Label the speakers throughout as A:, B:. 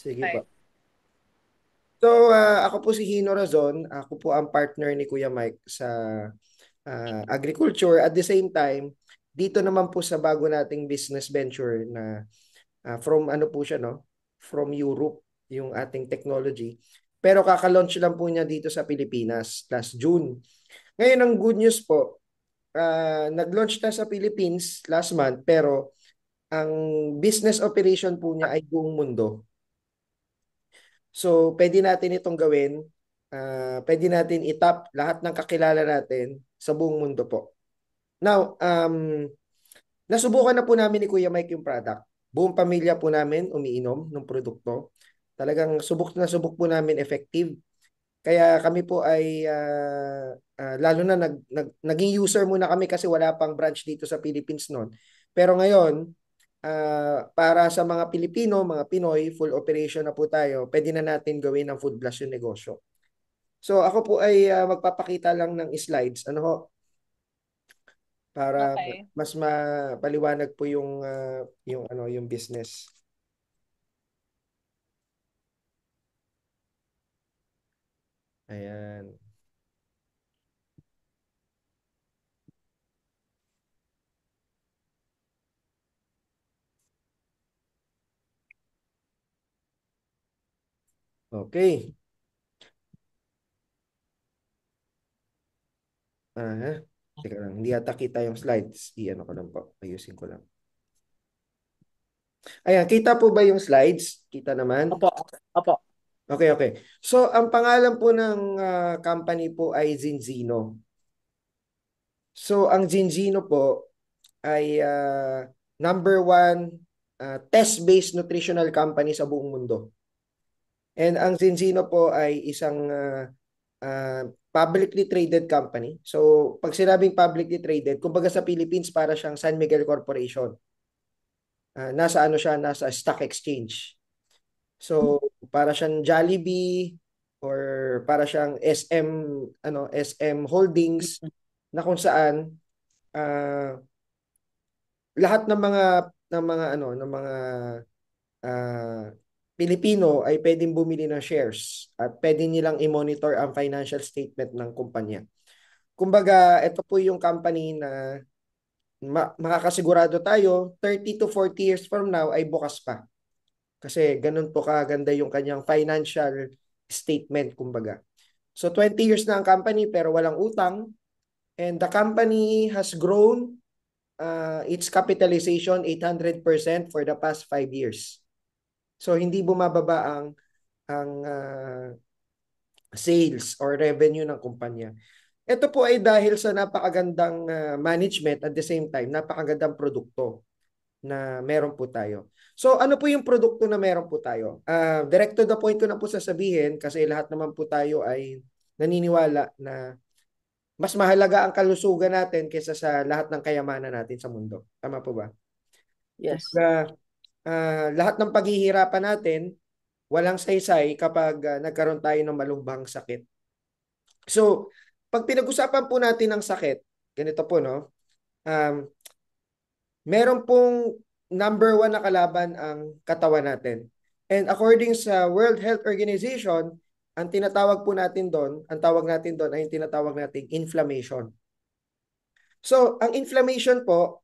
A: Sige po.
B: Okay.
A: So, ako po si Hino Razon. Ako po ang partner ni Kuya Mike sa agriculture. At the same time, dito naman po sa bago nating business venture na from ano po siya, no? From Europe, yung ating technology. Pero kaka-launch lang po niya dito sa Pilipinas last June. Ngayon, ang good news po, nag-launch na sa Philippines last month, pero ang business operation po niya ay buong mundo. So, pwede natin itong gawin. Pwede natin itap lahat ng kakilala natin sa buong mundo po. Now, nasubukan na po namin ni Kuya Mike yung product. Buong pamilya po namin umiinom ng produkto. Talagang subok na subok po namin effective. Kaya kami po ay lalo na naging user muna kami kasi wala pang branch dito sa Philippines noon. Pero ngayon, para sa mga Pilipino, mga Pinoy, full operation na po tayo. Pwede na natin gawin ang Food Plus yung negosyo. So ako po ay magpapakita lang ng slides ano ho, para
B: Okay.
A: mas mapaliwanag po yung business. Ayan. Okay. Ah, teka lang, hindi yata kita yung slides. I-ano ko lang po. Ayusin ko lang. Ayan, kita po ba yung slides? Kita naman?
B: Opo. Opo.
A: Okay, okay. So, ang pangalan po ng company po ay Zinzino. So, ang Zinzino po ay number one test-based nutritional company sa buong mundo. And ang Zinzino po ay isang publicly traded company. So, pag sinabing publicly traded, kumbaga sa Philippines, para siyang San Miguel Corporation. Nasa ano siya, nasa stock exchange. So, para siyang Jollibee or para siyang SM Holdings na kung saan uh, lahat ng mga ah, Pilipino ay pwedeng bumili ng shares at pwede nilang i-monitor ang financial statement ng kumpanya. Kumbaga, ito po yung company na makakasigurado tayo 30 to 40 years from now ay bukas pa. Kasi ganun po kaganda yung kanyang financial statement, kumbaga. So 20 years na ang company pero walang utang, and the company has grown its capitalization 800% for the past 5 years. So hindi bumababa ang sales or revenue ng kumpanya. Ito po ay dahil sa napakagandang management, at the same time napakagandang produkto na meron po tayo. So ano po yung produkto na meron po tayo? Direct to the point ko na po sasabihin kasi lahat naman po tayo ay naniniwala na mas mahalaga ang kalusugan natin kaysa sa lahat ng kayamanan natin sa mundo. Tama po ba?
B: Yes.
A: Kumbaga, lahat ng paghihirapan natin, walang saysay kapag nagkaroon tayo ng malubhang sakit. So, pag pinag-usapan po natin ang sakit, ganito po, no? Um, Meron pong number one na kalaban ang katawan natin. And according sa World Health Organization, ang tinatawag po natin doon, ang tawag natin doon ay yung tinatawag nating inflammation. So, ang inflammation po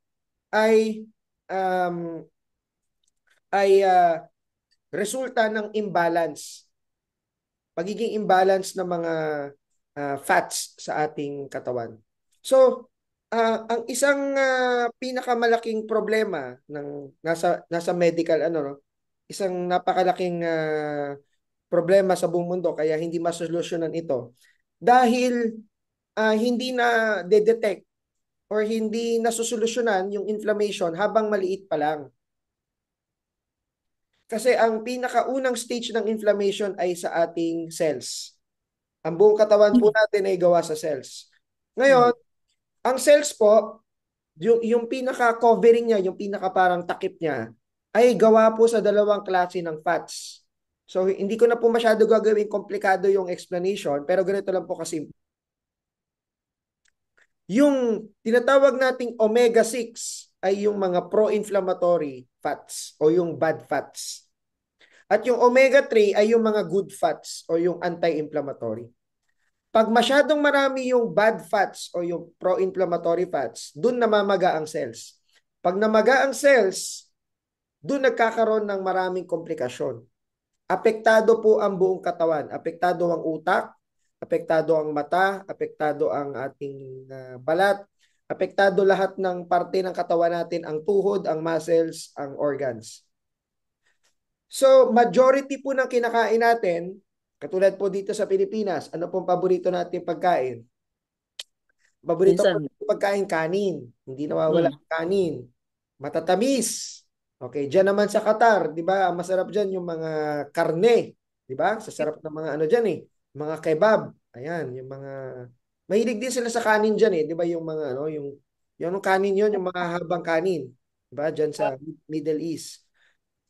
A: ay um, ay resulta ng imbalance, pagiging imbalance ng mga fats sa ating katawan. So, ang isang pinakamalaking problema ng nasa medical ano no, isang napakalaking problema sa buong mundo kaya hindi masolusyonan ito dahil hindi na detect or hindi nasusolusyonan yung inflammation habang maliit pa lang. Kasi ang pinakaunang stage ng inflammation ay sa ating cells. Ang buong katawan po natin ay gawa sa cells. Ngayon, ang cells po, yung pinaka-covering niya, yung pinaka parang takip niya, ay gawa po sa dalawang klase ng fats. So, hindi ko na po masyado gagawin komplikado yung explanation, pero ganito lang po kasi. Yung tinatawag nating omega-6 ay yung mga pro-inflammatory fats o yung bad fats. At yung omega-3 ay yung mga good fats o yung anti-inflammatory. Pag masyadong marami yung bad fats o yung pro-inflammatory fats, dun namamaga ang cells. Pag namaga ang cells, dun nagkakaroon ng maraming komplikasyon. Apektado po ang buong katawan. Apektado ang utak, apektado ang mata, apektado ang ating balat, apektado lahat ng parte ng katawan natin, ang tuhod, ang muscles, ang organs. So, majority po ng kinakain natin, katulad po dito sa Pilipinas, ano pong paborito natin pagkain? Paborito ko
B: Minsan,
A: pagkain kanin. Hindi nawawala
B: mm,
A: ang kanin. Matatamis. Okay, diyan naman sa Qatar, 'di ba? Ang masarap diyan yung mga karne, 'di ba? Sa sarap ng mga ano diyan eh, mga kebab. Ayan, yung mga mahilig din sila sa kanin diyan eh, 'di ba? Yung mga ano, yung kanin 'yon, yung mga habang kanin, 'di ba? Diyan sa Middle East.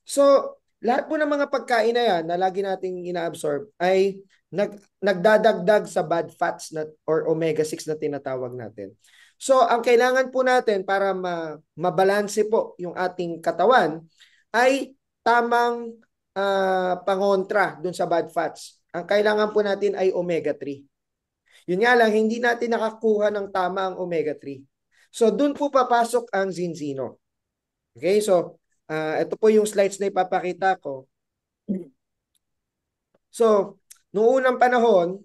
A: So, lahat po ng mga pagkain na yan na lagi nating inaabsorb ay nagdadagdag sa bad fats na, or omega-6 na tinatawag natin. So, ang kailangan po natin para mabalanse po yung ating katawan ay tamang pangontra dun sa bad fats. Ang kailangan po natin ay omega-3. Yun nga lang, hindi natin nakakuha ng tama ang omega-3. So, dun po papasok ang zinzino. Okay, so ito po yung slides na ipapakita ko. So, noong unang panahon,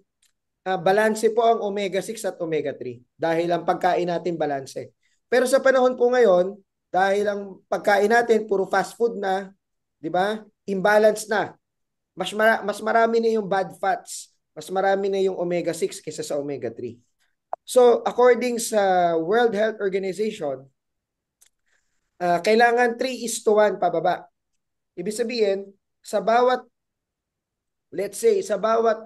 A: balanse po ang omega-6 at omega-3 dahil ang pagkain natin balanse. Pero sa panahon po ngayon, dahil ang pagkain natin puro fast food na, 'di ba? Imbalance na. Mas marami na yung bad fats, mas marami na yung omega-6 kaysa sa omega-3. So, according sa World Health Organization, kailangan 3:1 pababa. Ibig sabihin, sa bawat, let's say, sa bawat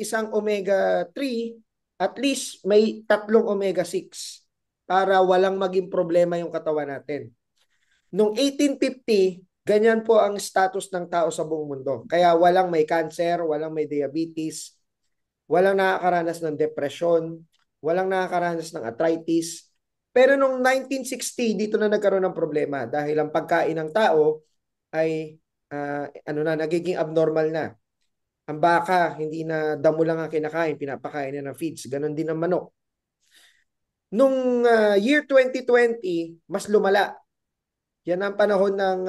A: isang omega-3, at least may 3 omega-6 para walang maging problema yung katawan natin. Noong 1850, ganyan po ang status ng tao sa buong mundo. Kaya walang may cancer, walang may diabetes, walang nakakaranas ng depression, walang nakakaranas ng arthritis. Pero noong 1960, dito na nagkaroon ng problema dahil ang pagkain ng tao ay nagiging abnormal na. Ang baka, hindi na damo lang ang kinakain, pinapakain na ng feeds. Ganon din ang manok. Nung year 2020, mas lumala. Yan ang panahon ng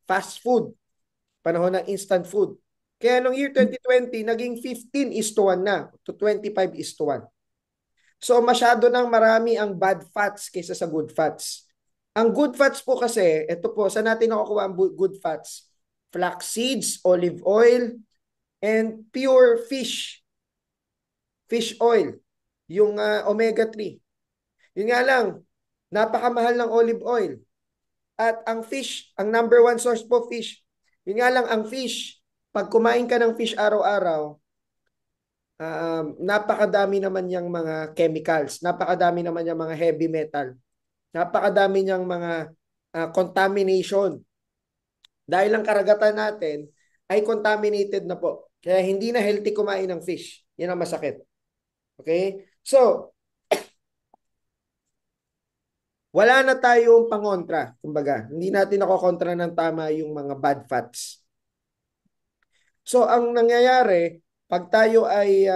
A: fast food, panahon ng instant food. Kaya nung year 2020, naging 15:1 na to 25:1. So masyado nang marami ang bad fats kaysa sa good fats. Ang good fats po kasi, ito po, saan natin nakukuha ang good fats? Flax seeds, olive oil, and pure fish oil, yung omega-3. Yun nga lang, napakamahal ng olive oil. At ang fish, ang number one source po fish. Yun nga lang, ang fish, pag kumain ka ng fish araw-araw, napakadami naman yung mga chemicals, napakadami naman yung mga heavy metal, napakadami niyang mga contamination. Dahil ang karagatan natin ay contaminated na po. Kaya hindi na healthy kumain ng fish. Yan ang masakit. Okay? So, wala na tayong pangontra. Kumbaga, hindi natin nakokontra ng tama yung mga bad fats. So, ang nangyayari, pag tayo ay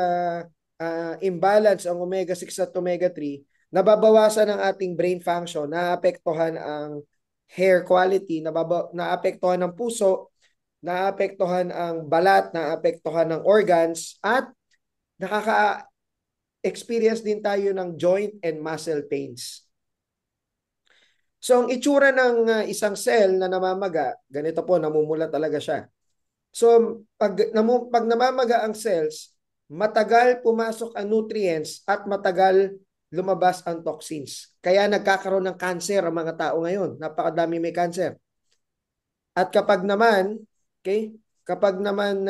A: imbalance ang omega-6 at omega-3, nababawasan ang ating brain function, naapektuhan ang hair quality, naapektuhan ang puso, naapektuhan ang balat, naapektuhan ng organs, at nakaka-experience din tayo ng joint and muscle pains. So, ang itsura ng isang cell na namamaga, ganito po, namumula talaga siya. So, pag namamaga ang cells, matagal pumasok ang nutrients at matagal lumabas ang toxins. Kaya nagkakaroon ng cancer ang mga tao ngayon. Napakadami may cancer. At kapag naman, okay, kapag naman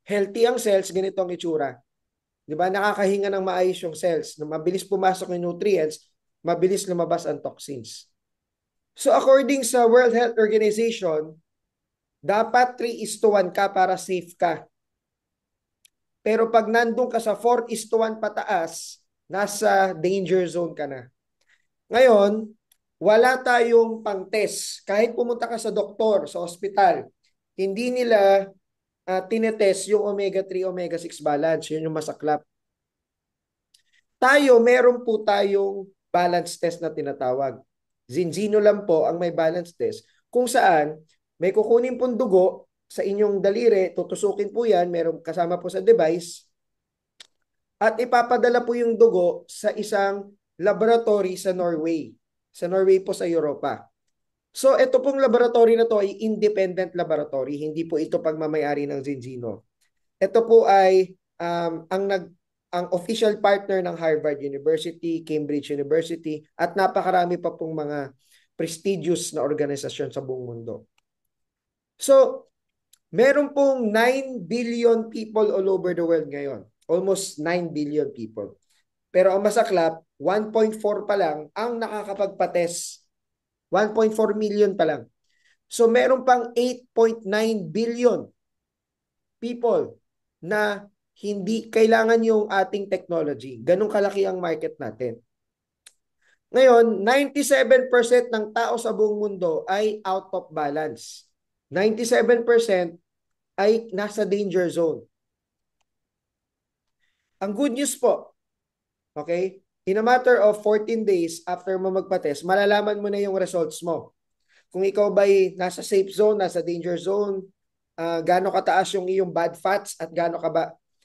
A: healthy ang cells, ganito ang itsura. Di ba? Nakakahinga ng maayos yung cells. Mabilis pumasok yung nutrients, mabilis lumabas ang toxins. So according sa World Health Organization, dapat 3:1 ka para safe ka. Pero pag nandun ka sa 4:1 pataas, nasa danger zone ka na. Ngayon, wala tayong pang-test. Kahit pumunta ka sa doktor, sa ospital, hindi nila tinetest yung omega-3, omega-6 balance. Yun yung masaklap. Tayo, meron po tayong balance test na tinatawag. Zinzino lang po ang may balance test kung saan may kukunin pong dugo sa inyong daliri, tutusukin po yan, meron kasama po sa device, at ipapadala po yung dugo sa isang laboratory sa Norway. Sa Norway po sa Europa. So ito pong laboratory na to ay independent laboratory, hindi po ito pagmamayari ng Zinzino. Ito po ay ang official partner ng Harvard University, Cambridge University, at napakarami pa pong mga prestigious na organisasyon sa buong mundo. So, meron pong 9 billion people all over the world ngayon. Almost 9 billion people. Pero ang masaklap, 1.4 pa lang ang nakakapagpa-test. 1.4 million pa lang. So meron pang 8.9 billion people na hindi kailangan yung ating technology. Ganun kalaki ang market natin. Ngayon, 97% ng tao sa buong mundo ay out of balance. 97% ay nasa danger zone. Ang good news po, okay? In a matter of 14 days after mo magpa-test, malalaman mo na yung results mo. Kung ikaw ba'y nasa safe zone, nasa danger zone, gaano kataas yung iyong bad fats at gaano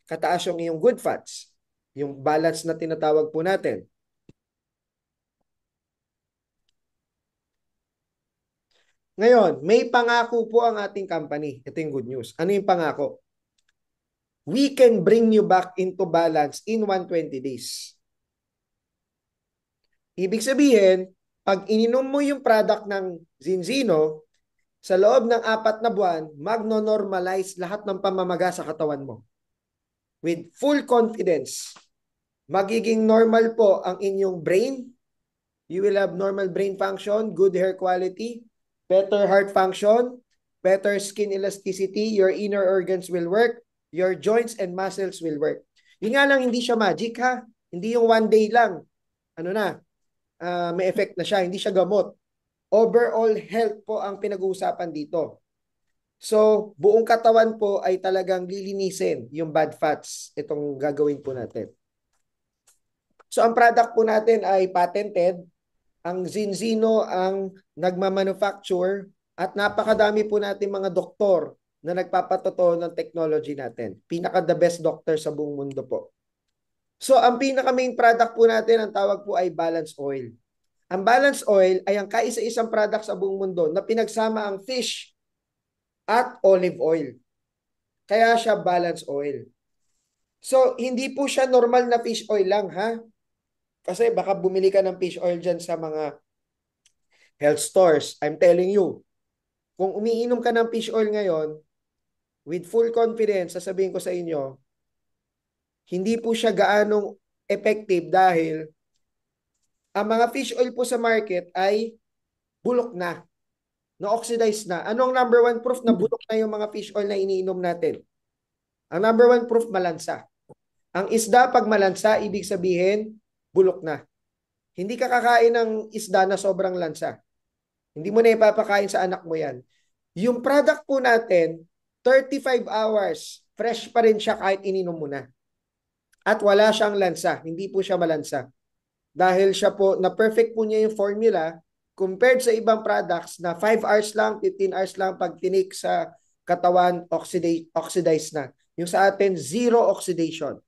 A: kataas yung iyong good fats. Yung balance na tinatawag po natin. Ngayon, may pangako po ang ating company. Ito yung good news. Ano yung pangako? We can bring you back into balance in 120 days. Ibig sabihin, pag ininom mo yung product ng Zinzino, sa loob ng 4 na buwan, magno-normalize lahat ng pamamaga sa katawan mo. With full confidence, magiging normal po ang inyong brain. You will have normal brain function, good hair quality, better heart function, better skin elasticity, your inner organs will work, your joints and muscles will work. Yun nga lang, hindi siya magic ha. Hindi yung one day lang. Ano na, may effect na siya. Hindi siya gamot. Overall health po ang pinag-uusapan dito. So, buong katawan po ay talagang lilinisin yung bad fats. Itong gagawin po natin. So, ang product po natin ay patented. Ang Zinzino ang nagmamanufacture at napakadami po natin mga doktor na nagpapatotoo ng technology natin. Pinaka the best doctor sa buong mundo po. So, ang pinaka main product po natin, ang tawag po ay balance oil. Ang balance oil ay ang kaisa-isang product sa buong mundo na pinagsama ang fish at olive oil. Kaya siya balance oil. So, hindi po siya normal na fish oil lang, ha? Kasi baka bumili ka ng fish oil dyan sa mga health stores. I'm telling you, kung umiinom ka ng fish oil ngayon, with full confidence, sasabihin ko sa inyo, hindi po siya gaanong effective dahil ang mga fish oil po sa market ay bulok na, na-oxidize na. Anong number one proof na bulok na yung mga fish oil na iniinom natin? Ang number one proof, malansa. Ang isda, pag malansa, ibig sabihin, bulok na. Hindi ka kakain ng isda na sobrang lansa. Hindi mo na ipapakain sa anak mo yan. Yung product po natin, 35 hours, fresh pa rin siya kahit ininom mo na. At wala siyang lansa. Hindi po siya malansa. Dahil siya po, na perfect po niya yung formula compared sa ibang products na 5 hours lang, 15 hours lang pag tinik sa katawan, oxidize na. Yung sa atin, zero oxidation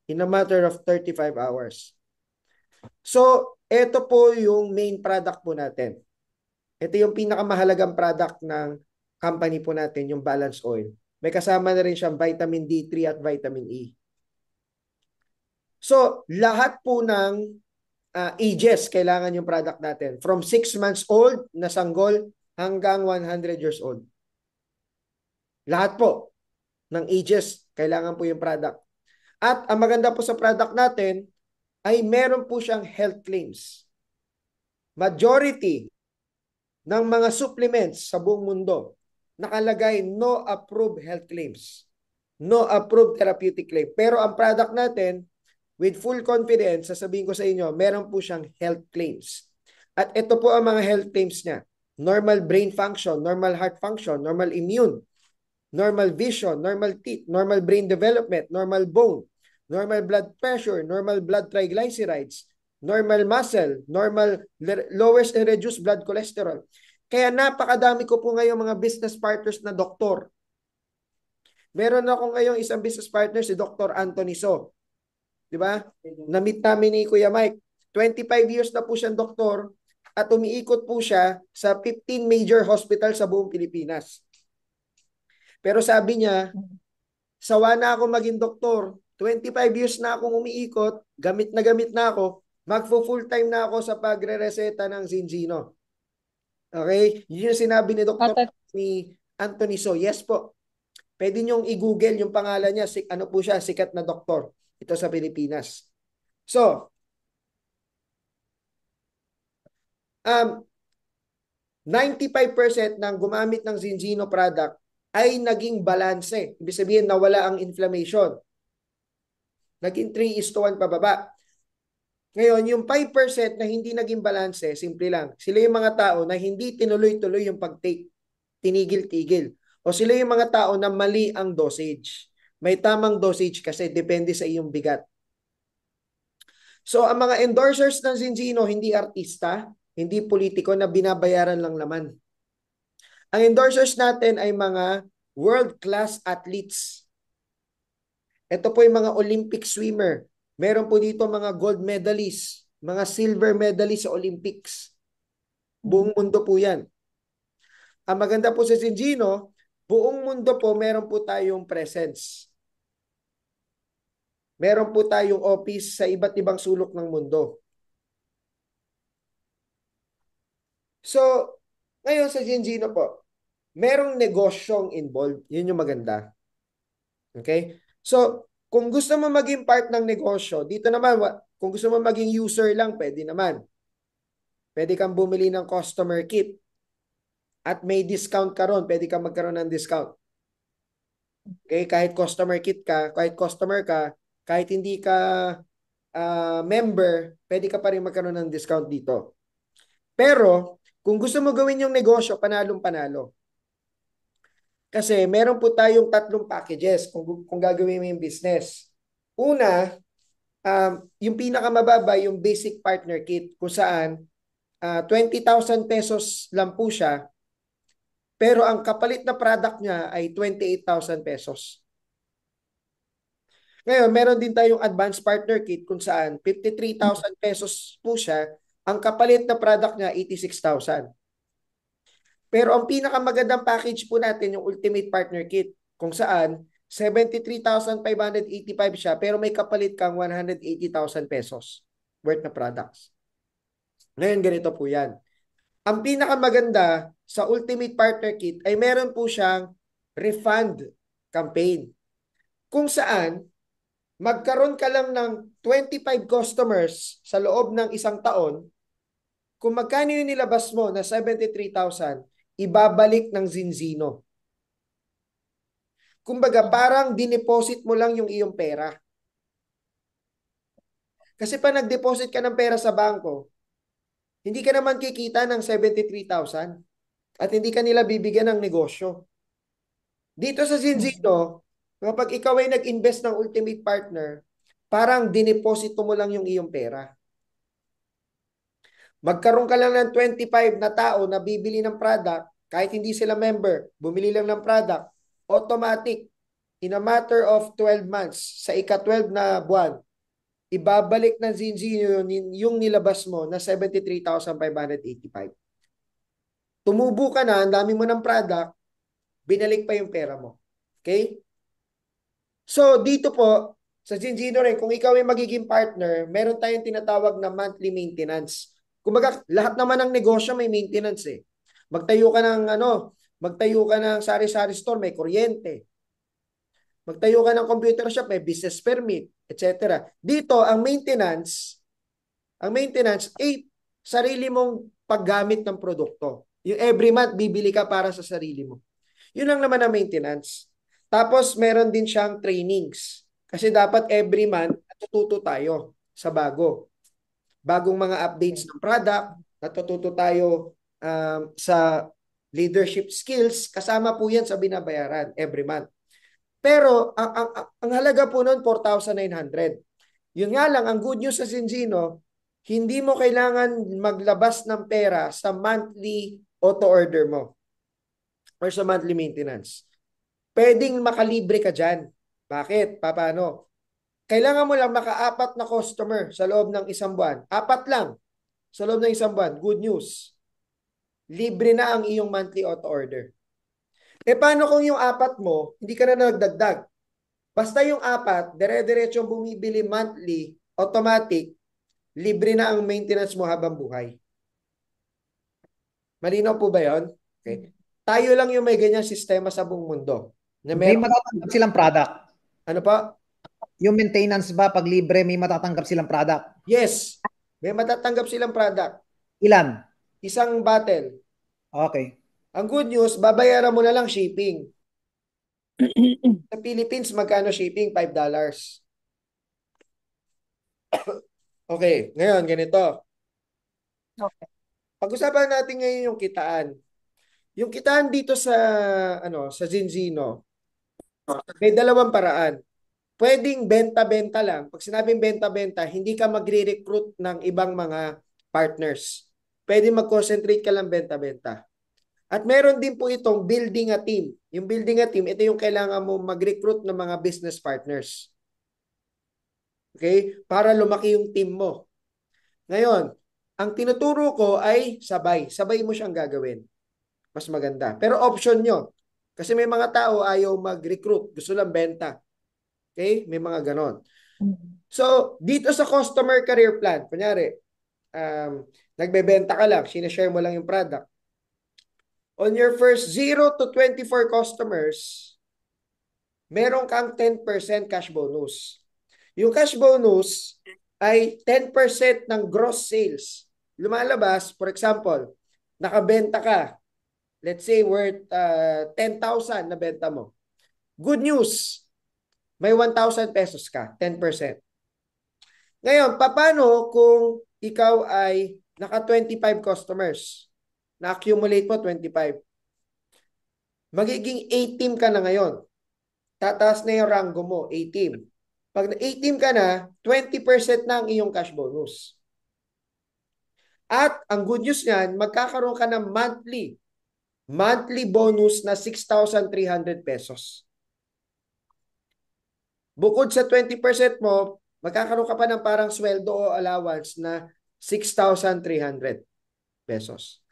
A: in a matter of 35 hours. So, ito po yung main product po natin. Ito yung pinakamahalagang product ng company po natin, yung balance oil. May kasama na rin siyang vitamin D3 at vitamin E. So, lahat po ng ages kailangan yung product natin. From 6 months old na sanggol hanggang 100 years old. Lahat po ng ages kailangan po yung product. At ang maganda po sa product natin ay meron po siyang health claims. Majority ng mga supplements sa buong mundo nakalagay no approved health claims. No approved therapeutic claim. Pero ang product natin, with full confidence, sasabihin ko sa inyo, meron po siyang health claims. At ito po ang mga health claims niya. Normal brain function, normal heart function, normal immune, normal vision, normal teeth, normal brain development, normal bone, normal blood pressure, normal blood triglycerides, normal muscle, normal lowers and reduced blood cholesterol. Kaya napakadami ko po ngayon mga business partners na doktor. Meron ako ngayon isang business partner si Dr. Anthony So. Di ba? Na-meet namin ni Kuya Mike. 25 years na po siyang doktor at umiikot po siya sa 15 major hospital sa buong Pilipinas. Pero sabi niya, sawa na ako maging doktor. 25 years na akong umiikot, gamit na ako, magfo-full time na ako sa pagre-reseta ng Zinzino. Okay? Yun yung sinabi ni Dr. ni Anthony So. Yes po. Pwede niyong i-google yung pangalan niya. Ano po siya? Sikat na doktor. Ito sa Pilipinas. So, 95% ng gumamit ng Zinzino product ay naging balanse. Ibig sabihin, nawala ang inflammation. Naging 3:1 pababa. Ngayon, yung 5% na hindi naging balanse, simple lang. Sila yung mga tao na hindi tinuloy-tuloy yung pag-take. Tinigil-tigil. O sila yung mga tao na mali ang dosage. May tamang dosage kasi depende sa iyong bigat. So, ang mga endorsers ng Zinzino, hindi artista, hindi politiko na binabayaran lang naman. Ang endorsers natin ay mga world-class athletes. Ito po yung mga Olympic swimmer. Meron po dito mga gold medalists, mga silver medalists sa Olympics. Buong mundo po yan. Ang maganda po sa Zinzino, buong mundo po meron po tayong presence. Meron po tayong office sa iba't ibang sulok ng mundo. So, ngayon sa Zinzino po, merong negosyong involved. Yun yung maganda. Okay? So, kung gusto mo maging part ng negosyo, dito naman, kung gusto mo maging user lang, pwede naman. Pwede kang bumili ng customer kit. At may discount ka ron, pwede kang magkaroon ng discount. Okay? Kahit customer kit ka, kahit customer ka, kahit hindi ka member, pwede ka pa rin magkaroon ng discount dito. Pero, kung gusto mo gawin yung negosyo, panalong-panalo. Kasi meron po tayong 3 packages kung gagawin mo yung business. Una, yung pinakamababa, yung basic partner kit, kung saan 20,000 pesos lang po siya, pero ang kapalit na product niya ay 28,000 pesos. Ngayon, meron din tayong advanced partner kit kung saan 53,000 pesos po siya, ang kapalit na product niya 86,000. Pero ang pinakamagandang package po natin yung Ultimate Partner Kit kung saan 73,585 siya pero may kapalit kang 180,000 pesos worth na products. Ngayon ganito po yan. Ang pinakamaganda sa Ultimate Partner Kit ay meron po siyang refund campaign kung saan magkaroon ka lang ng 25 customers sa loob ng isang taon, kung magkano yung nilabas mo na 73,000, ibabalik ng Zinzino. Kumbaga, parang dineposit mo lang yung iyong pera. Kasi pa nag-deposit ka ng pera sa bangko, hindi ka naman kikita ng 73,000 at hindi ka nila bibigyan ng negosyo. Dito sa Zinzino, kapag ikaw ay nag-invest ng Ultimate Partner, parang dineposito mo lang yung iyong pera. Magkaroon ka lang ng 25 na tao na bibili ng product, kahit hindi sila member, bumili lang ng product, automatic, in a matter of 12 months, sa ika-12 na buwan, ibabalik ng Zinzino yung nilabas mo na 73,585. Tumubo ka na, ang dami mo ng product, binalik pa yung pera mo. Okay? So, dito po, sa Zinzino rin, kung ikaw ay magiging partner, meron tayong tinatawag na monthly maintenance. Kumbaga, lahat naman ng negosyo may maintenance eh. Magtayo ka ng magtayo ka ng sari-sari store, may kuryente. Magtayo ka ng computer shop, may business permit, etc. Dito, ang maintenance ay sarili mong paggamit ng produkto. Yung every month, bibili ka para sa sarili mo. Yun lang naman ang maintenance. Tapos, meron din siyang trainings. Kasi dapat every month, natututo tayo sa bagong mga updates ng product, natututo tayo sa leadership skills, kasama po yan sa binabayaran every month. Pero ang halaga po noon 4,900. Yun nga lang, ang good news sa Zinzino, hindi mo kailangan maglabas ng pera sa monthly auto order mo or sa monthly maintenance. Pwedeng makalibre ka dyan. Bakit? Paano? Kailangan mo lang makaapat na customer sa loob ng isang buwan. Apat lang sa loob ng isang buwan. Good news. Libre na ang iyong monthly auto order. Paano kung yung apat mo, hindi ka na nagdagdag? Basta yung apat, dire-diretsong bumibili monthly, automatic, libre na ang maintenance mo habang buhay. Malinaw po ba yun? Okay. Tayo lang yung may ganyang sistema sa buong mundo. Na
B: May
A: meron,
B: matatanggap silang product.
A: ano pa?
B: Yung maintenance ba, pag libre, may matatanggap silang product?
A: Yes. May matatanggap silang product.
B: Ilan?
A: Isang bottle.
B: Okay.
A: Ang good news, babayaran mo na lang shipping. Sa Philippines, magkano shipping? $5. Okay, ngayon, ganito.
B: Okay.
A: Pag-usapan natin ngayon yung kitaan. Yung kitaan dito sa sa Zinzino, may dalawang paraan. Pwedeng benta-benta lang. Pag sinabing benta-benta, hindi ka magre-recruit ng ibang mga partners. Pwede mag-concentrate ka lang benta-benta. At meron din po itong building a team. Yung building a team, ito yung kailangan mo mag-recruit ng mga business partners. Okay? Para lumaki yung team mo. Ngayon, ang tinuturo ko ay sabay. Sabay mo siyang gagawin. Mas maganda. Pero option nyo. Kasi may mga tao ayaw mag-recruit. Gusto lang benta. Okay? May mga ganon. So, dito sa customer career plan, kunyari, nagbebenta ka lang, sinashare mo lang yung product. On your first 0 to 24 customers, meron kang 10% cash bonus. Yung cash bonus ay 10% ng gross sales. Lumalabas, for example, nakabenta ka, let's say worth 10,000 na benta mo. Good news, may 1,000 pesos ka, 10%. Ngayon, paano kung ikaw ay naka 25 customers? Na-accumulate mo 25. Magiging 18 ka na ngayon. Tataas na yung rango mo, 18. Pag 18 ka na, 20% na ang iyong cash bonus. At ang good news niyan, magkakaroon ka ng monthly bonus na 6,300 pesos. Bukod sa 20% mo, magkakaroon ka pa ng parang sweldo o allowance na 6,300 pesos.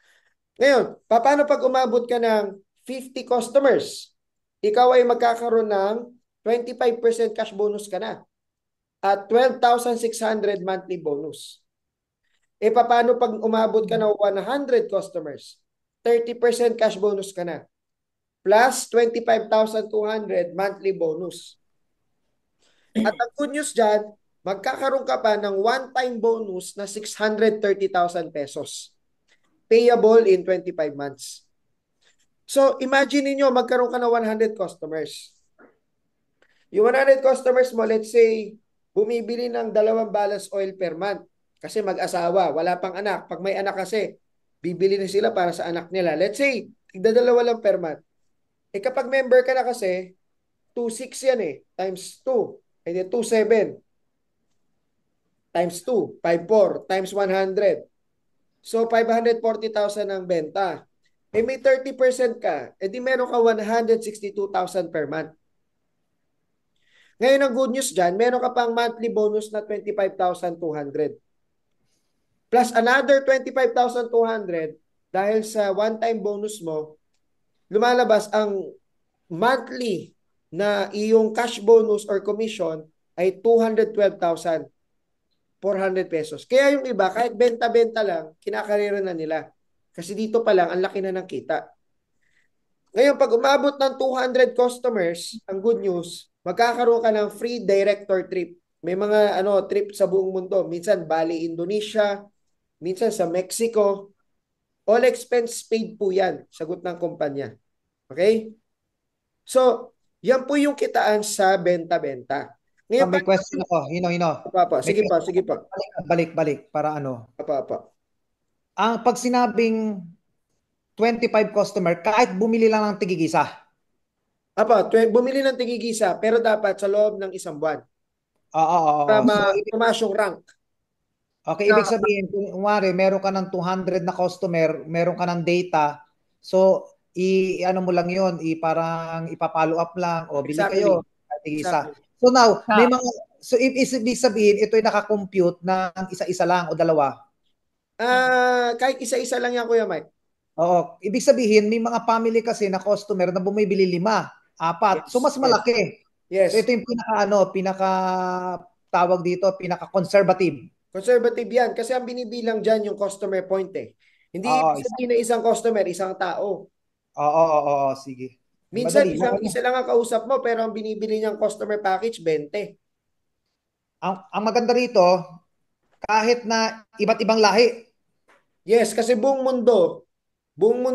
A: Ngayon, paano pag umabot ka ng 50 customers? Ikaw ay magkakaroon ng 25% cash bonus ka na at 12,600 monthly bonus. Paano pag umabot ka ng 100 customers? 30% cash bonus ka na plus 25,200 monthly bonus. At ang good news dyan, magkakaroon ka pa ng one-time bonus na 630,000 pesos. Payable in 25 months. So, imagine niyo magkaroon ka ng 100 customers. Yung 100 customers mo, let's say, bumibili ng 2 balance oil per month. Kasi mag-asawa, wala pang anak. Pag may anak kasi, bibili na sila para sa anak nila. Let's say, tigda-2 lang per month. Kapag member ka na kasi, 2,600 yan times 2. And then 2,700 times 2, 5,400 times 100. So, 540,000 ang benta. May 30% ka, di meron ka 162,000 per month. Ngayon, ang good news dyan, meron ka pang monthly bonus na 25,200. Plus another 25,200 dahil sa one-time bonus mo, lumalabas ang monthly na iyong cash bonus or commission ay 212,400 pesos. Kaya yung iba, kahit benta-benta lang, kinakarera na nila. Kasi dito pa lang, ang laki na ng kita. Ngayon, pag umabot ng 200 customers, ang good news, magkakaroon ka ng free director trip. May mga trip sa buong mundo. Minsan, Bali, Indonesia. Minsan sa Mexico. All expense paid po yan. Sagot ng kumpanya. Okay? So, yan po yung kitaan sa benta-benta. Ngayon,
B: May question ako. Hino.
A: Papa,
B: May
A: sige pa,
B: question.
A: sige pa.
B: Balik para ano.
A: Papa.
B: Ang pag sinabing 25 customer, kahit bumili lang ng tigigisa.
A: Bumili ng tigigisa pero dapat sa loob ng isang buwan
B: Oo, oo,
A: para
B: oo. So,
A: tumaas yung rank.
B: okay, ibig
A: Na,
B: sabihin, kung umari, meron ka ng 200 na customer, meron ka ng data, so, ano mo lang yun, parang ipapollow up lang, o bili kayo,
A: exactly.
B: tigisa.
A: Exactly.
B: So now, may
C: Ah,
B: mga, so ibig sabihin, ito ay nakakompute ng isa-isa lang o dalawa.
A: Kahit isa-isa lang yan, Kuya Mike.
B: Oo, ibig sabihin, may mga family kasi na customer na bumibili 5, 4. So
A: Yes,
B: mas
A: yes,
B: malaki. So
A: yes.
B: ito yung pinaka tawag dito, pinaka conservative.
A: Conservative yan kasi ang binibilang dyan yung customer point eh. Hindi
B: Oo,
A: ibig sabihin na isang customer, isang tao.
B: oo, oo, oo, sige.
A: Minsan
B: Madali.
A: isa lang ang kausap mo pero ang binibili niyang customer package 20.
B: Ang maganda rito, kahit na iba't ibang lahi.
A: Yes, kasi buong mundo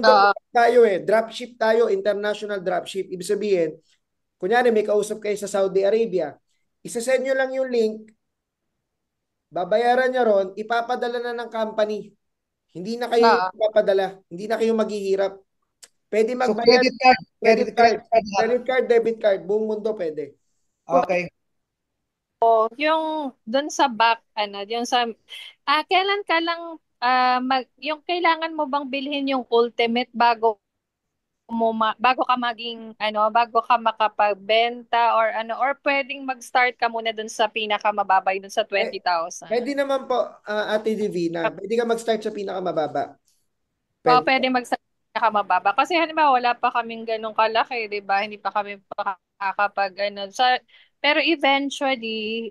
C: ah,
A: tayo eh. Dropship tayo, international dropship. Ibig sabihin, kunyari may kausap kayo sa Saudi Arabia, isa-send nyo lang yung link, babayaran niya ron, ipapadala na ng company. Hindi na kayo yung
C: ah,
A: ipapadala, hindi na kayo maghihirap. Pwede
B: So
A: magbayad,
B: credit card,
A: credit card,
B: credit card lahat.
A: credit card, debit card, buong mundo pwede.
B: Okay.
C: yung dun sa back, yung sa, kailan ka lang, yung kailangan mo bang bilhin yung ultimate bago ka maging, bago ka makapagbenta or or pwedeng mag-start ka muna dun sa pinakamababay dun sa
A: Eh,
C: 20,000?
A: pwede naman po, Ate Divina, pwede ka mag-start sa pinakamababa.
C: Oo,
A: Pwede.
C: pwede magsalita mababa. Kasi halimbawa, wala pa kaming ganong kalaki, di ba? Hindi pa kami makakapag, pero eventually,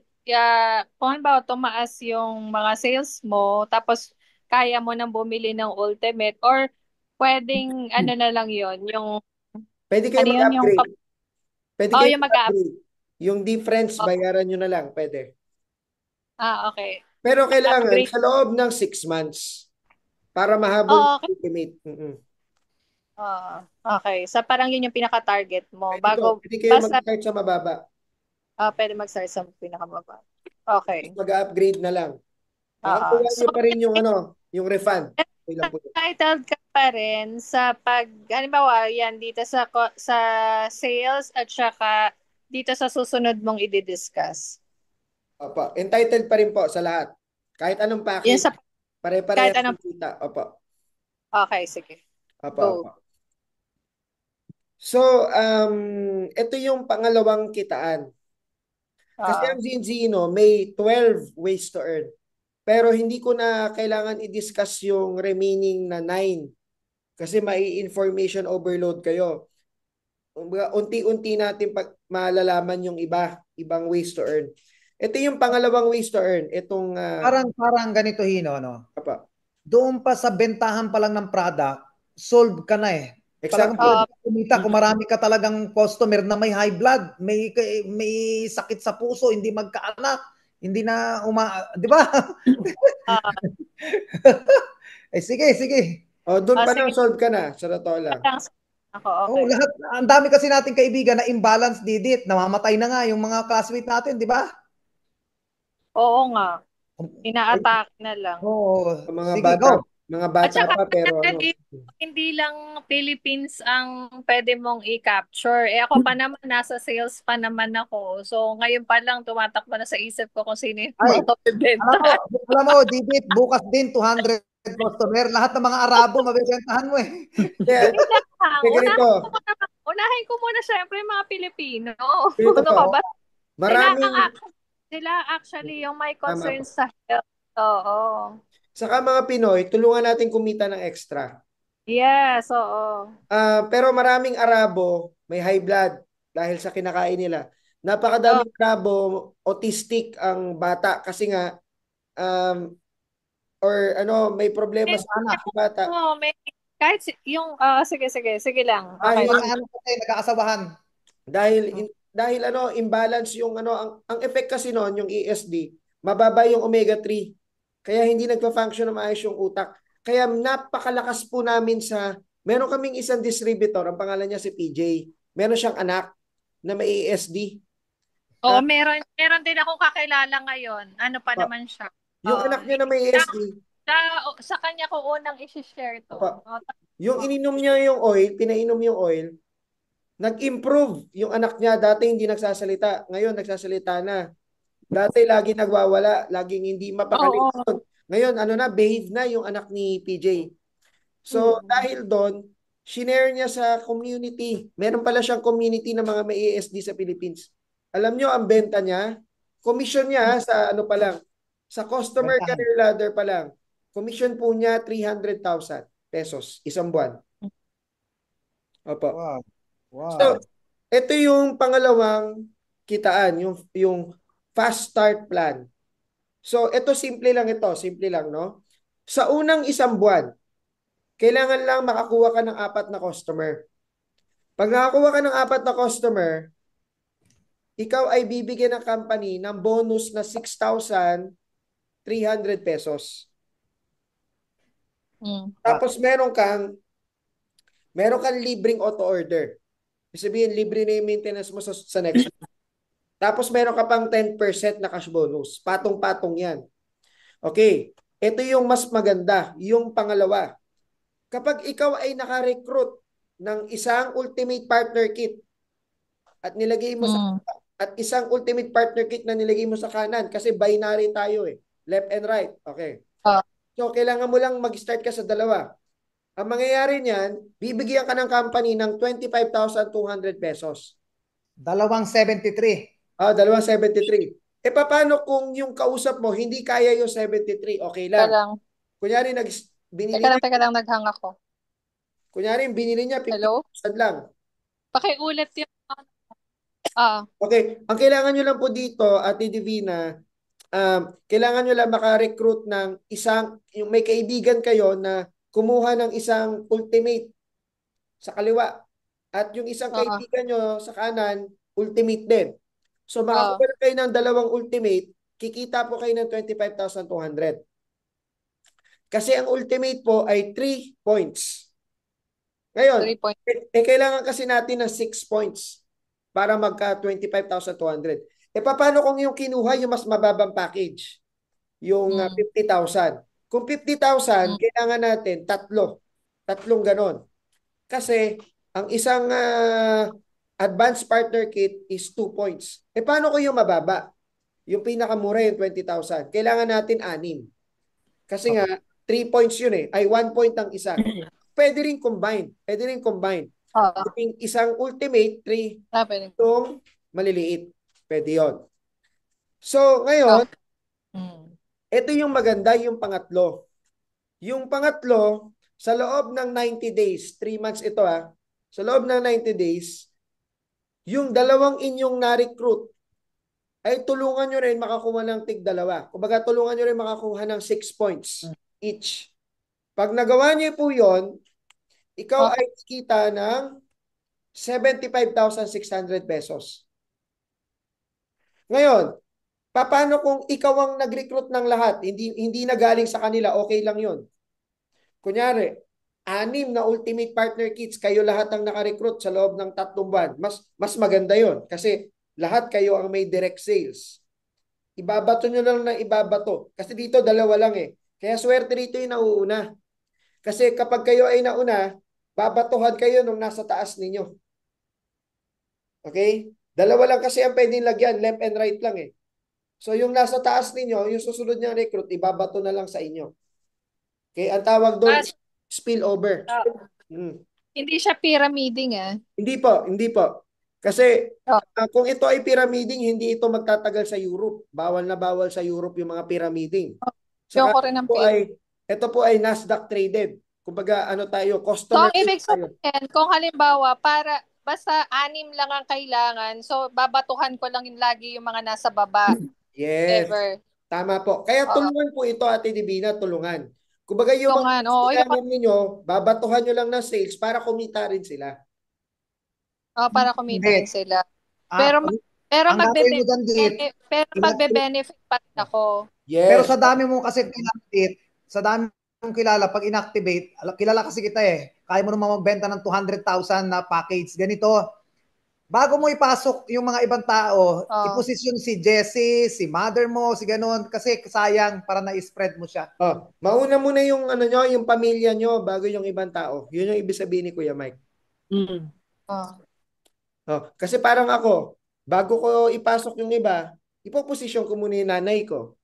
C: kung halimbawa, tumaas yung mga sales mo, tapos kaya mo nang bumili ng ultimate, or pwedeng, na lang yon yung,
A: Pwede kayo
C: yung,
A: mag-upgrade. Pwede
C: oh,
A: kayo
C: yung mag-up.
A: mag-upgrade. Yung difference, bayaran nyo na lang. Pwede.
C: Okay.
A: Pero kailangan
C: Upgrade.
A: sa loob ng 6 months para mahabol
C: Oo,
A: yung
C: okay.
A: ultimate. Mm-mm.
C: Okay. So, parang yun yung pinaka-target mo.
A: Pwede po. Pwede kayo
C: Basta,
A: mag-start sa mababa.
C: pwede mag-start sa pinakamababa.
A: Tapos
C: Okay.
A: mag-upgrade na lang. Ang
C: Oo.
A: kuha
C: So,
A: nyo pa rin yung yung refund. Okay lang po yun.
C: entitled ka pa rin sa halimbawa, yan, dito sa sales at saka dito sa susunod mong i-discuss.
A: Opo. Entitled pa rin po sa lahat. Kahit anong
C: Yan
A: package,
C: sa, kahit
A: pare-parehas
C: anong,
A: yung kita. Opo.
C: okay, sige.
A: Opo,
C: Go.
A: opo. So, ito yung pangalawang kitaan. Kasi
C: Oo.
A: ang Zinzino may 12 ways to earn. Pero hindi ko na kailangan i-discuss yung remaining na 9 kasi may information overload kayo. Unti-unti natin malalaman yung ibang ways to earn. Ito yung pangalawang ways to earn. Itong
B: Parang ganito Hino, no?
A: apa.
B: Doon pa sa bentahan pa lang ng product, solve ka na eh. Talagang
A: Exactly.
B: pwede
C: Oo.
B: ka kumita kung marami ka talagang customer na may high blood, may sakit sa puso, hindi magkaanak, hindi na di ba?
C: Oo.
B: Eh sige, sige.
A: Doon pa lang
C: Sige.
A: solve ka na sa totoo lang.
C: Ako,
B: Oh,
C: okay.
B: lahat ang dami kasi nating kaibigan na imbalance didit, namamatay na nga yung mga classmate natin, di ba?
C: Oo nga. Ina-attack na lang.
B: Oh,
A: Mga
B: sige,
A: bata,
B: go.
A: mga
C: At
A: bata
C: saka,
A: pa pero ano.
C: hindi lang Philippines ang pwede mong i-capture. Ako pa naman, nasa sales pa naman ako. So, ngayon pa lang, tumatakbo na sa isip ko kung sino yung
B: Ay,
C: mga
B: alam
C: bibenta.
B: mo, Didit, bukas din 200 customer. Lahat ng mga Arabo mabebentahan mo eh.
A: Kaya,
C: Hindi lang.
A: kaya ganito,
C: Unahin ko muna syempre yung mga Pilipino.
A: ganito
C: Ano
A: po,
C: ka ba? Sila
A: maraming,
C: sila actually yung may
A: tama po.
C: concerns sa health. Oo.
A: Saka mga Pinoy, tulungan natin kumita ng extra.
C: Yes, oo.
A: Pero maraming Arabo may high blood dahil sa kinakain nila.
C: Oh,
A: Napakadaming Arabo autistic ang bata kasi nga um, or ano may problema sa
B: Anak,
A: bata
C: may kahit yung sige sige sige lang. Okay
A: dahil
B: mga
C: lang.
B: ano kasi, nag-aasawahan.
A: dahil imbalance yung ang effect kasi noon yung ESD mababa yung omega 3 kaya hindi nagfa-function na maayos yung utak. Kaya napakalakas po namin meron kaming isang distributor, ang pangalan niya si PJ. Meron siyang anak na may ESD.
C: Oo,
A: Ah,
C: meron din akong kakilala ngayon. Ano pa naman siya?
A: yung anak niya na may
C: Lang,
A: ESD,
C: Sa kanya ko unang i-share to.
A: Opo. Yung ininom niya yung oil, pinainom yung oil, nag-improve yung anak niya. Dati hindi nagsasalita, ngayon nagsasalita na. Dati lagi nagwawala, laging hindi mapakali.
C: Oo.
A: Ngayon, ano na, behave na yung anak ni PJ. So, dahil doon, shinare niya sa community. Meron pala siyang community ng mga may ASD sa Philippines. Alam nyo, ang benta niya, commission niya sa ano pa lang, sa customer
B: Bentahan.
A: care ladder pa lang, commission po niya 300,000 pesos isang buwan. Opo.
B: Wow.
A: So,
B: Wow.
A: ito yung pangalawang kitaan, yung fast start plan. So, ito simple lang ito, simple lang, no? Sa unang isang buwan, kailangan lang makakuha ka ng 4 na customer. Pag nakakuha ka ng 4 na customer, ikaw ay bibigyan ng company ng bonus na 6,300 pesos. Tapos meron kang libreng auto order. Ibig sabihin, libre na yung maintenance mo sa next month. Tapos meron ka pang 10% na cash bonus. Patong-patong yan. Okay. Ito yung mas maganda, yung pangalawa. Kapag ikaw ay naka-recruit ng isang ultimate partner kit at nilagay mo at isang ultimate partner kit na nilagay mo sa kanan kasi binary tayo left and right. Okay. So kailangan mo lang mag-start ka sa dalawa. Ang mangyayari niyan, bibigyan ka ng company ng 25,200 pesos.
B: 273.
A: 273. Paano kung yung kausap mo hindi kaya yung 73? Okay lang. Kunyari
C: Teka lang, naghang ako.
A: Kunyari binili niya 50,000 lang.
C: Pakiulit yung
A: Okay, ang kailangan nyo lang po dito, Ate Divina, kailangan nyo lang maka-recruit ng yung may kaibigan kayo na kumuha ng isang ultimate sa kaliwa. At yung isang kaibigan nyo sa kanan, ultimate din. So makakuha kayo ng dalawang ultimate, kikita po kayo ng 25,200. Kasi ang ultimate po ay 3 points. Ngayon, kailangan kasi natin ng 6 points para magka 25,200. Paano kung yung kinuha yung mas mababang package? Yung 50,000. Kung 50,000, kailangan natin tatlong ganon. Kasi ang isang advanced partner kit is 2 points. Paano kung yung mababa? Yung pinakamura yung 20,000. Kailangan natin 6. Kasi nga, 3 points yun ay 1 point ang isa. Pwede rin combine. Yung isang ultimate, 3 itong maliliit. Pwede yun. So, ngayon, ito yung maganda, yung pangatlo. Yung pangatlo, sa loob ng 90 days, 3 months ito sa loob ng 90 days, yung dalawang inyong na-recruit ay tulungan nyo rin makakuha ng tig-2. Kumbaga, tulungan nyo rin makakuha ng 6 points each. Pag nagawa nyo po yun, ikaw ay kita ng 75,600 pesos. Ngayon, paano kung ikaw ang nag-recruit ng lahat? Hindi na galing sa kanila, okay lang yun. Kunyari, 6 na ultimate partner kits, kayo lahat ang naka-recruit sa loob ng 3 buwan. Mas maganda yun kasi lahat kayo ang may direct sales. Ibabato nyo lang na ibabato. Kasi dito, 2 lang Kaya swerte rito yung nauuna. Kasi kapag kayo ay nauna, babatuhan kayo nung nasa taas ninyo. Okay? 2 lang kasi ang pwedeng lagyan, left and right lang So yung nasa taas ninyo, yung susunod niyang recruit, ibabato na lang sa inyo. Okay? Ang tawag doon, spillover.
C: Hindi siya pyramiding
A: Hindi po. Kasi kung ito ay pyramiding, hindi ito magtatagal sa Europe. Bawal na bawal sa Europe yung mga pyramiding. Saka ito po ay Nasdaq traded. Kumbaga customer.
C: So, ibig sabihin, kung halimbawa, basta 6 lang ang kailangan, so babatuhan ko lang lagi yung mga nasa baba.
A: Yes. Tama po. Kaya tulungan po ito, Ate Divina, tulungan. Kumbaga yung mga kailangan ninyo, babatuhan nyo lang ng sales para kumita rin sila.
C: Para kumita rin sila. Pero magbe-benefit pa rin ako.
A: Yes.
B: Pero sa dami mo kasi sa dami mong kilala, pag inactivate, kilala kasi kita kaya mo naman magbenta ng 200,000 na package. Ganito, bago mo ipasok yung mga ibang tao,
C: Oh.
B: iposisyon si Jessie, si mother mo, si ganun, kasi sayang para na-spread mo siya.
A: Mauna muna yung ano nyo, yung pamilya nyo bago yung ibang tao. Yun yung ibig sabihin ni Kuya Mike.
C: Oh.
A: Kasi parang ako, bago ko ipasok yung iba, ipoposisyon ko muna yung nanay ko.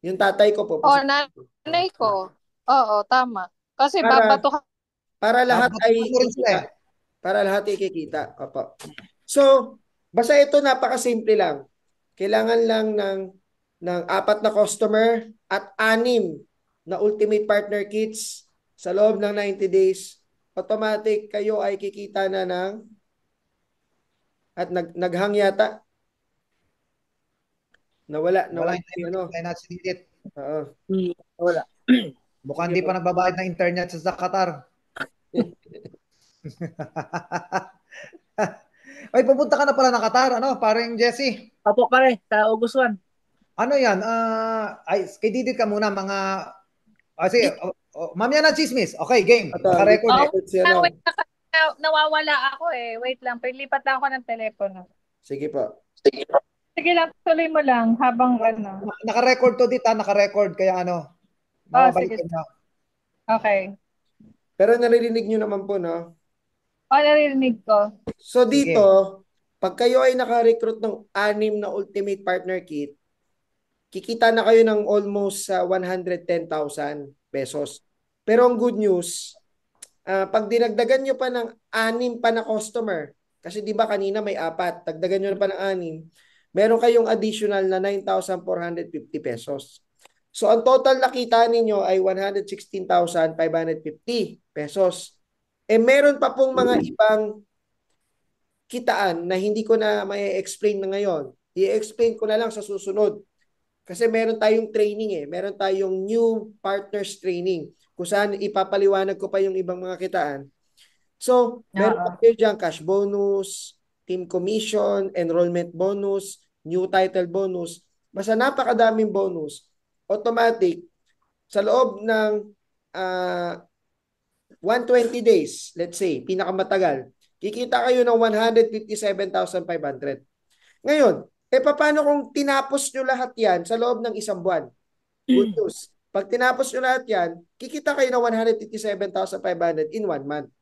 A: Yung tatay ko po.
C: Oh, nanay ko. Oo, tama. Kasi
A: Para,
C: babatuhan.
A: para lahat
B: Babatuhan
A: ay
B: mo rin sila
A: kikita. Para lahat ay kikita. Opo. So, basta ito napakasimple lang. Kailangan lang ng 4 na customer at 6 na ultimate partner kits sa loob ng 90 days. Automatic kayo ay kikita na ng at naghang yata. Nawala
B: Wala
A: yung
B: yung internet si Didit.
A: Oo.
D: Wala.
B: Mukhang hindi pa nagbabayad ng internet sa Qatar. Ay, pupunta ka na pala ng Qatar, ano? Parang Jessie.
D: Apo pare, sa August 1.
B: Ano yan? Ay, kay Didit ka muna, mga... sige, mamaya na chismis. Okay, game. Naka-record eh.
C: Wait, nawawala ako eh. Wait lang, pilipat lang ako ng telepono.
A: Sige po.
C: Sige lang, tuloy mo lang habang ano.
B: Naka-record to dito, naka-record. Kaya ano,
C: sige.
B: mababalikan nyo.
C: Okay.
A: Pero naririnig nyo naman po, no?
C: Naririnig ko.
A: So dito, pag kayo ay naka-recruit ng 6 na ultimate partner kit, kikita na kayo ng almost 110,000 pesos. Pero ang good news, pag dinagdagan nyo pa ng 6 pa na customer, kasi di ba kanina may 4, dagdagan nyo na pa ng 6, meron kayong additional na 9,450 pesos. So ang total nakita ninyo ay 116,550 pesos. Meron pa pong mga ibang kitaan na hindi ko na mai-explain na ngayon. I-explain ko na lang sa susunod. Kasi meron tayong training meron tayong new partners training kung saan ipapaliwanag ko pa yung ibang mga kitaan. So, meron pa kayo dyan cash bonus, team commission, enrollment bonus, new title bonus. Basta napakadaming bonus. Automatic, sa loob ng 120 days, let's say, pinakamatagal, kikita kayo ng 157,500. Ngayon, paano kung tinapos nyo lahat yan sa loob ng 1 buwan? Good news. Pag tinapos nyo lahat yan, kikita kayo ng 157,500 in 1 month.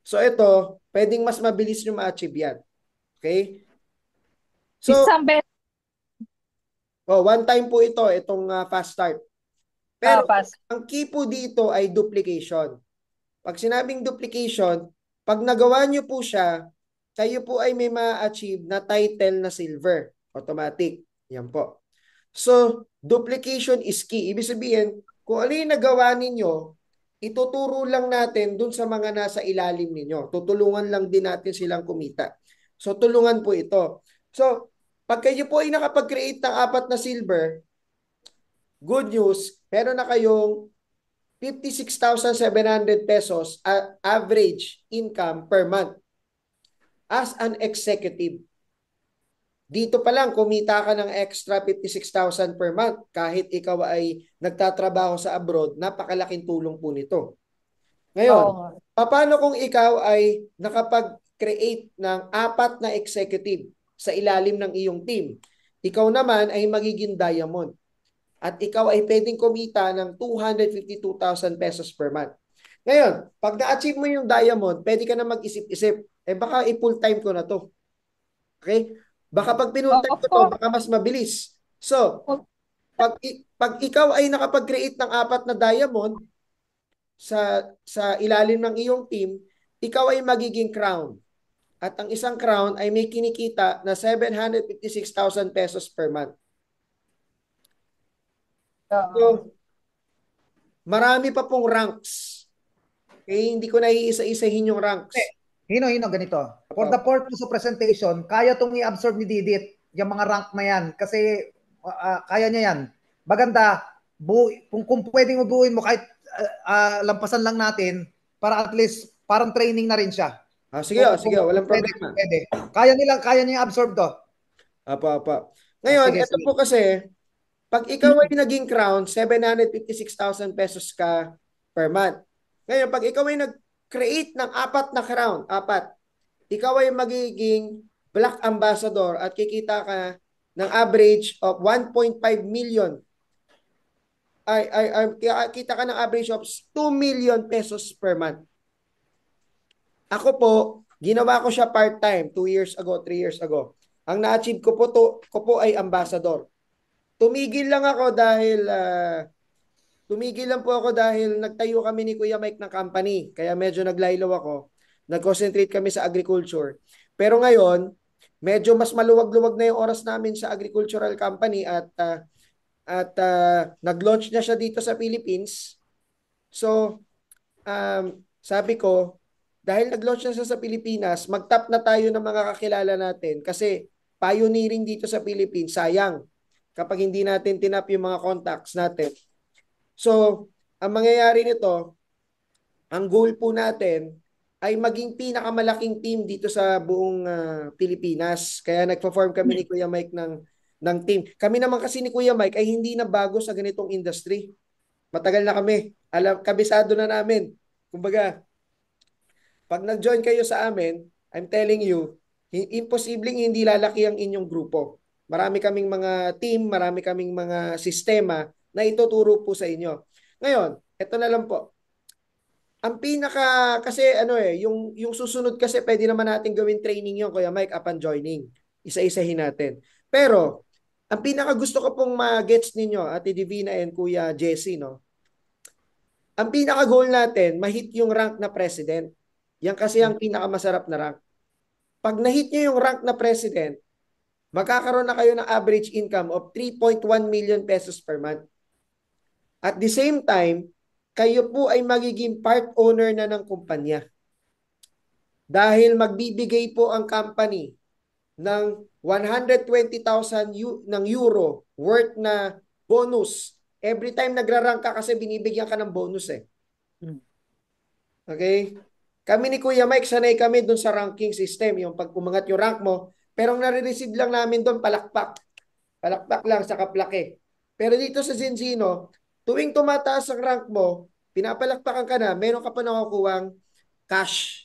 A: So ito, pwedeng mas mabilis nyo ma-achieve yan. Okay? So, one time po itong fast start. Pero ang key po dito ay duplication. Pag sinabing duplication, pag nagawa nyo po siya, kayo po ay may ma-achieve na title na silver. Automatic. Yan po. So, duplication is key. Ibig sabihin, kung ano yung nagawa ninyo, ituturo lang natin dun sa mga nasa ilalim ninyo. Tutulungan lang din natin silang kumita. So, tulungan po ito. So, pag kayo po ay nakapag-create ng 4 na silver, good news, meron na kayong 56,700 pesos average income per month as an executive. Dito pa lang, kumita ka ng extra 56,000 per month kahit ikaw ay nagtatrabaho sa abroad, napakalaking tulong po nito. Ngayon, paano kung ikaw ay nakapag-create ng 4 na executive sa ilalim ng iyong team? Ikaw naman ay magiging diamond. At ikaw ay pwedeng kumita ng 252,000 pesos per month. Ngayon, pag na-achieve mo yung diamond, pwede ka na mag-isip-isip, baka i-full time ko na to. Okay? Baka pag pinull time ko to, baka mas mabilis. So, pag ikaw ay nakapag-create ng 4 na diamond sa ilalim ng iyong team, ikaw ay magiging crown. At ang isang crown ay may kinikita na 756,000 pesos per month. So, marami pa pong ranks. Okay, hindi ko na iisa-isahin yung ranks.
B: Hino, ganito. For the purpose of presentation, kaya itong i-absorb ni Didit yung mga rank na yan kasi kaya niya yan. Maganda, kung pwedeng ubuin mo kahit lampasan lang natin para at least parang training na rin siya.
A: Sige, walang problema.
B: Pwede. Kaya niya absorb to.
A: Apa. Ngayon, ito po kasi, pag ikaw ay naging crown, 756,000 pesos ka per month. Ngayon, pag ikaw ay nag-create ng 4 na crown, 4, ikaw ay magiging black ambassador at kikita ka ng average of 1.5 million. Kita ka ng average of 2 million pesos per month. Ako po, ginawa ko siya part-time 2 years ago, 3 years ago. Ang na-achieve ko po ay ambassador. Tumigil lang po ako dahil nagtayo kami ni Kuya Mike ng company. Kaya medyo naglaylo ako. Nag-concentrate kami sa agriculture. Pero ngayon, medyo mas maluwag-luwag na yung oras namin sa agricultural company at nag-launch na siya dito sa Philippines. So, sabi ko, dahil nag-launch na siya sa Pilipinas, mag-tap na tayo ng mga kakilala natin kasi pioneering dito sa Philippines, sayang kapag hindi natin tinap yung mga contacts natin. So, ang mangyayari nito, ang goal po natin ay maging pinakamalaking team dito sa buong Pilipinas. Kaya nagpa-form kami ni Kuya Mike ng team. Kami naman kasi ni Kuya Mike ay hindi na bago sa ganitong industry. Matagal na kami. Kabisado na namin. Kumbaga, pag nag-join kayo sa amin, I'm telling you, imposibleng hindi lalaki ang inyong grupo. Marami kaming mga team, marami kaming mga sistema na ituturo po sa inyo. Ngayon, ito na lang po. Ang kasi yung susunod kasi pwede naman natin gawin training yung Kuya Mike upon joining. Isa-isahin natin. Pero, ang gusto ko pong ma-gets ninyo, Ate Divina and Kuya Jesse, no? Ang goal natin, ma-hit yung rank na president. Yan kasi ang masarap na rank. Pag na-hit nyo yung rank na president, magkakaroon na kayo ng average income of 3.1 million pesos per month. At the same time, kayo po ay magiging part owner na ng kumpanya. Dahil magbibigay po ang company ng 120,000 ng euro worth na bonus. Every time nagra-rank ka kasi binibigyan ka ng bonus eh. Okay? Kami ni Kuya Mike, sanay kami dun sa ranking system, yung pag umangat yung rank mo, pero ang nare-receive lang namin doon palakpak. Palakpak lang sa kaplake. Pero dito sa Zinzino, tuwing tumataas ang rank mo, pinapalakpakan ka na, meron ka pa nakukuhang cash.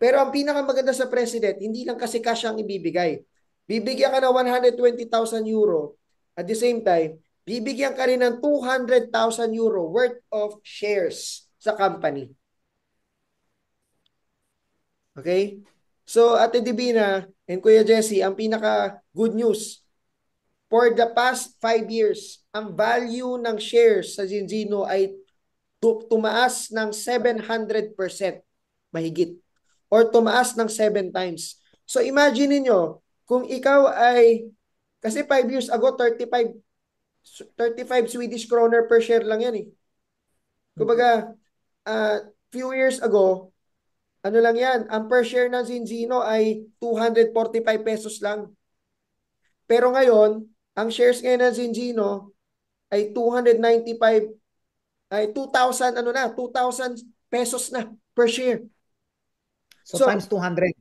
A: Pero ang pinakamaganda sa president, hindi lang kasi cash ang ibibigay. Bibigyan ka ng 120,000 euro. At the same time, bibigyan ka rin ng 200,000 euro worth of shares sa company. Okay? So, Ate Divina and Kuya Jesse, ang pinaka good news, for the past 5 years, ang value ng shares sa Zinzino ay tumaas ng 700% mahigit or tumaas ng 7 times. So imagine niyo kung ikaw ay, kasi 5 years ago, 35 Swedish kroner per share lang yan eh. Kumbaga, few years ago, ano lang yan, ang per share ng Zinzino ay 245 pesos lang. Pero ngayon, ang shares ngayon ng Zinzino ay 295, ay 2,000 pesos na per share.
B: So times 200.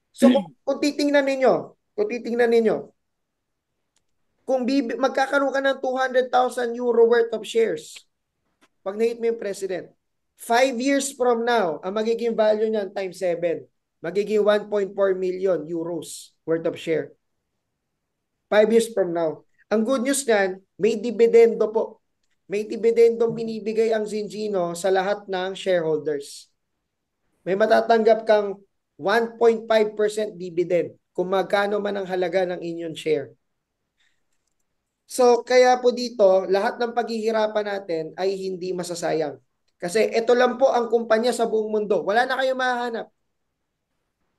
A: So kung titingnan ninyo, kung magkakaroon ka ng 200,000 euro worth of shares, pag na-hit mo yung president, 5 years from now, ang magiging value niyan times 7, magiging 1.4 million euros worth of share. 5 years from now. Ang good news niyan, may dividendo po. May dividendo binibigay ang Zinzino sa lahat ng shareholders. May matatanggap kang 1.5% dividend kung magkano man ang halaga ng inyong share. So, kaya po dito, lahat ng paghihirapan natin ay hindi masasayang. Kasi ito lang po ang kumpanya sa buong mundo. Wala na kayong mahahanap.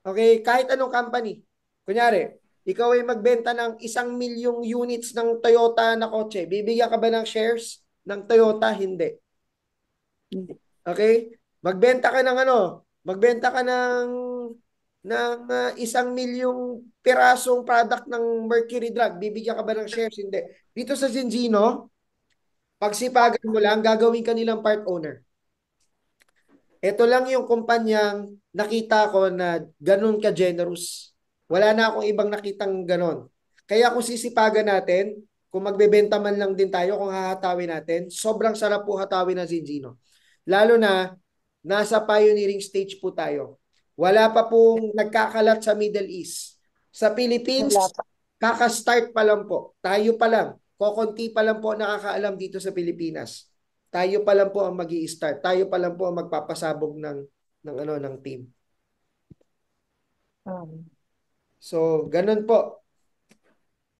A: Okay? Kahit anong company. Kunyari, ikaw ay magbenta ng 1,000,000 units ng Toyota na kotse. Bibigyan ka ba ng shares ng Toyota? Hindi. Okay? Magbenta ka ng Magbenta ka ng 1,000,000 pirasong product ng Mercury Drug. Bibigyan ka ba ng shares? Hindi. Dito sa Zinzino, pagsipagan mo lang, gagawin ka nilang part owner. Ito lang yung kumpanyang nakita ko na ganun ka-generous. Wala na akong ibang nakitang ganon. Kaya kung sisipagan natin, kung magbebenta man lang din tayo, kung hahatawin natin, sobrang sarap po hatawin ng Zinzino. Lalo na, nasa pioneering stage po tayo. Wala pa pong nagkakalat sa Middle East. Sa Philippines,
C: Wala pa.
A: kaka-start pa lang po. Tayo pa lang. Kokonti pa lang po nakakaalam dito sa Pilipinas. Tayo pa lang po ang magi-start. Tayo pa lang po ang magpapasabog ng team.
C: Um,
A: So, ganun po.